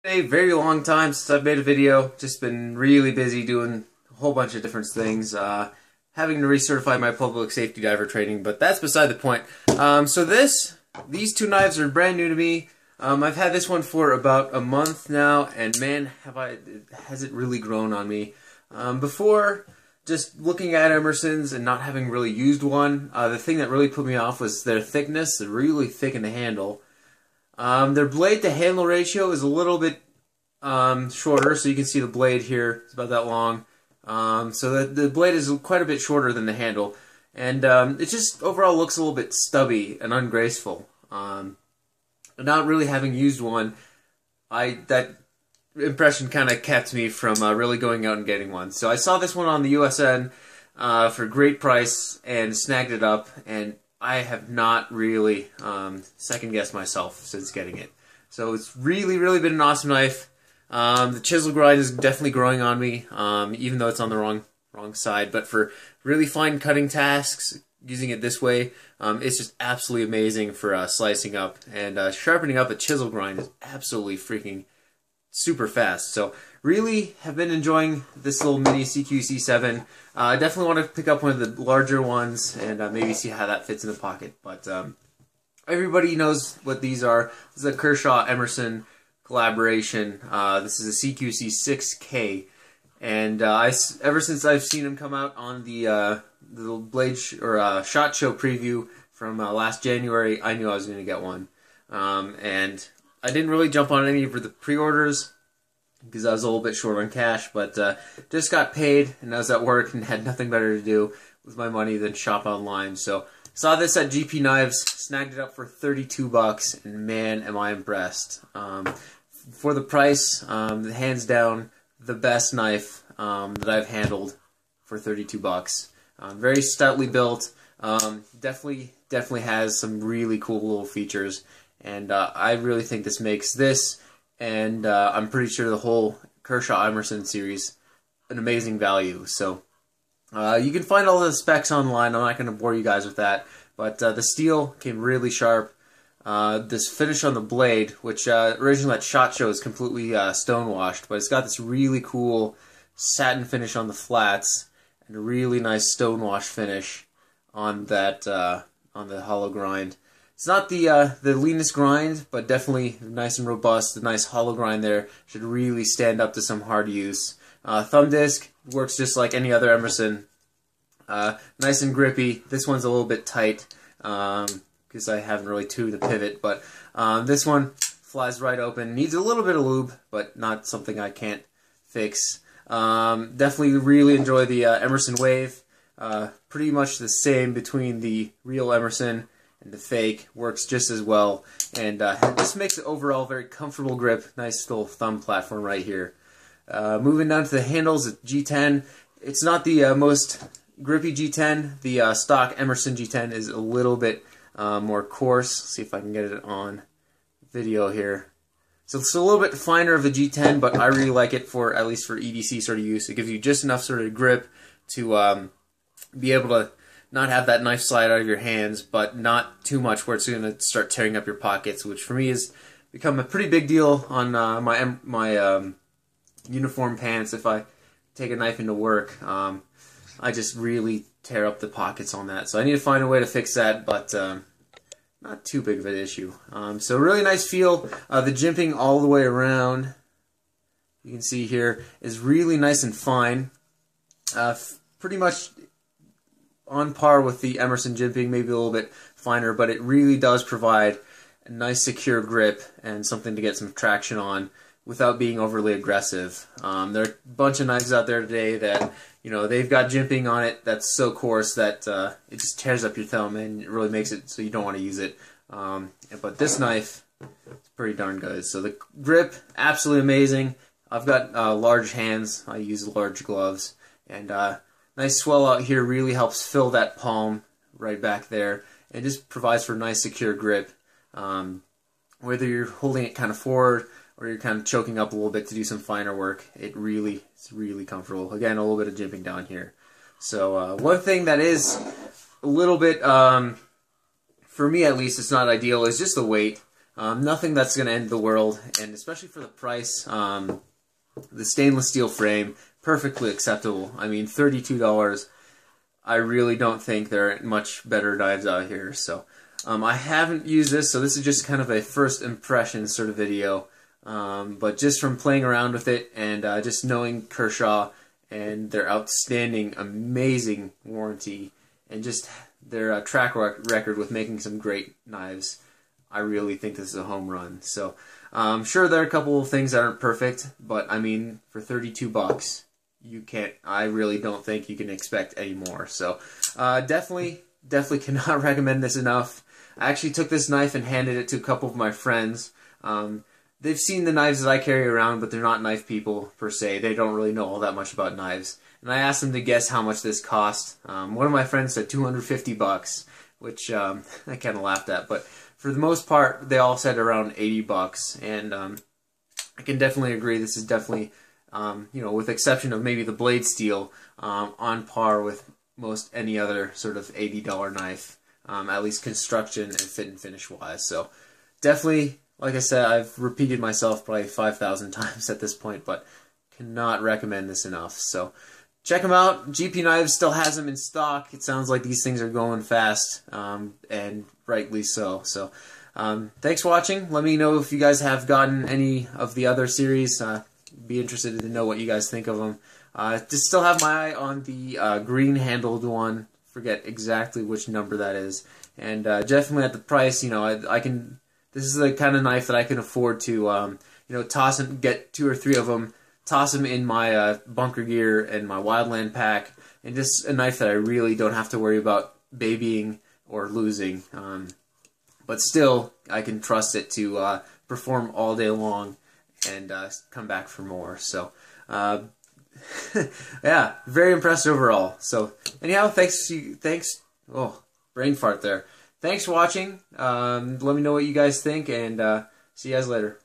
A very long time since I've made a video. Just been really busy doing a whole bunch of different things. Having to recertify my public safety diver training, but that's beside the point. So these two knives are brand new to me. I've had this one for about a month now, and man, has it really grown on me. Before, just looking at Emerson's and not having really used one, the thing that really put me off was their thickness. They're really thick in the handle. Their blade to handle ratio is a little bit shorter, so you can see the blade here. It's about that long. So the blade is quite a bit shorter than the handle, and it just overall looks a little bit stubby and ungraceful. Not really having used one, that impression kind of kept me from really going out and getting one. So I saw this one on the USN for a great price and snagged it up, and I have not really second-guessed myself since getting it. So it's really been an awesome knife. The chisel grind is definitely growing on me, even though it's on the wrong side. But for really fine cutting tasks, using it this way, it's just absolutely amazing for slicing up. And sharpening up a chisel grind is absolutely freaking super fast. So really have been enjoying this little mini CQC-7. I definitely want to pick up one of the larger ones and maybe see how that fits in the pocket. But everybody knows what these are. This is a Kershaw Emerson collaboration. This is a CQC-6K, and ever since I've seen them come out on the little SHOT Show preview from last January, I knew I was going to get one. And I didn't really jump on any for the pre-orders because I was a little bit short on cash, but just got paid and I was at work and had nothing better to do with my money than shop online. So saw this at GP Knives, snagged it up for 32 bucks, and man, am I impressed. For the price, hands down, the best knife that I've handled for 32 bucks. Very stoutly built, definitely has some really cool little features, and I really think this makes this, and I'm pretty sure the whole Kershaw Emerson series, an amazing value. So you can find all the specs online. I'm not going to bore you guys with that, but the steel came really sharp. This finish on the blade, which originally at SHOT Show is completely stonewashed, but it's got this really cool satin finish on the flats and a really nice stonewash finish on that on the hollow grind. It's not the leanest grind, but definitely nice and robust. The nice hollow grind there should really stand up to some hard use. Thumb disc works just like any other Emerson. Nice and grippy. This one's a little bit tight because I haven't really tuned the pivot, but this one flies right open. Needs a little bit of lube, but not something I can't fix. Definitely really enjoy the Emerson Wave. Pretty much the same between the real Emerson and the fake. Works just as well, and this makes it overall very comfortable grip. Nice little thumb platform right here. Moving down to the handles, the G10. It's not the most grippy G10. The stock Emerson G10 is a little bit more coarse. See if I can get it on video here. So it's a little bit finer of the G10, but I really like it for, at least for EDC sort of use. It gives you just enough sort of grip to be able to not have that knife slide out of your hands, but not too much where it's going to start tearing up your pockets, which for me has become a pretty big deal on my uniform pants. If I take a knife into work, I just really tear up the pockets on that. So I need to find a way to fix that, but not too big of an issue. So really nice feel. The jimping all the way around, you can see here, is really nice and fine. Pretty much on par with the Emerson jimping, maybe a little bit finer, but it really does provide a nice secure grip and something to get some traction on without being overly aggressive. There are a bunch of knives out there today that, you know, they've got jimping on it that's so coarse that it just tears up your thumb and it really makes it so you don't want to use it. But this knife is pretty darn good. So the grip, absolutely amazing. I've got large hands. I use large gloves. And nice swell out here really helps fill that palm right back there. It just provides for a nice secure grip. Whether you're holding it kind of forward or you're kind of choking up a little bit to do some finer work, it's really comfortable. Again, a little bit of jimping down here. So one thing that is a little bit, for me at least, it's not ideal, is just the weight. Nothing that's going to end the world, and especially for the price, the stainless steel frame, perfectly acceptable. I mean, $32. I really don't think there are much better knives out here. So I haven't used this, so this is just kind of a first impression sort of video. But just from playing around with it and just knowing Kershaw and their outstanding, amazing warranty and just their track record with making some great knives, I really think this is a home run. So sure, there are a couple of things that aren't perfect, but I mean, for $32, you can't. I really don't think you can expect any more. So definitely cannot recommend this enough. I actually took this knife and handed it to a couple of my friends. They've seen the knives that I carry around, but they're not knife people per se. They don't really know all that much about knives. And I asked them to guess how much this cost. One of my friends said $250, which I kind of laughed at. But for the most part, they all said around $80. And I can definitely agree. This is definitely, you know, with exception of maybe the blade steel, on par with most any other sort of $80 knife, at least construction and fit and finish wise. So definitely. Like I said, I've repeated myself probably 5,000 times at this point, but cannot recommend this enough. So check them out. GP Knives still has them in stock. It sounds like these things are going fast, and rightly so. So thanks for watching. Let me know if you guys have gotten any of the other series. Be interested to know what you guys think of them. Just still have my eye on the green-handled one. Forget exactly which number that is. And definitely at the price, you know, I can... This is the kind of knife that I can afford to, you know, toss and get 2 or 3 of them, toss them in my bunker gear and my wildland pack, and just a knife that I really don't have to worry about babying or losing. But still, I can trust it to perform all day long and come back for more. So, yeah, very impressed overall. So, anyhow, thanks. Oh, brain fart there. Thanks for watching. Let me know what you guys think, and see you guys later.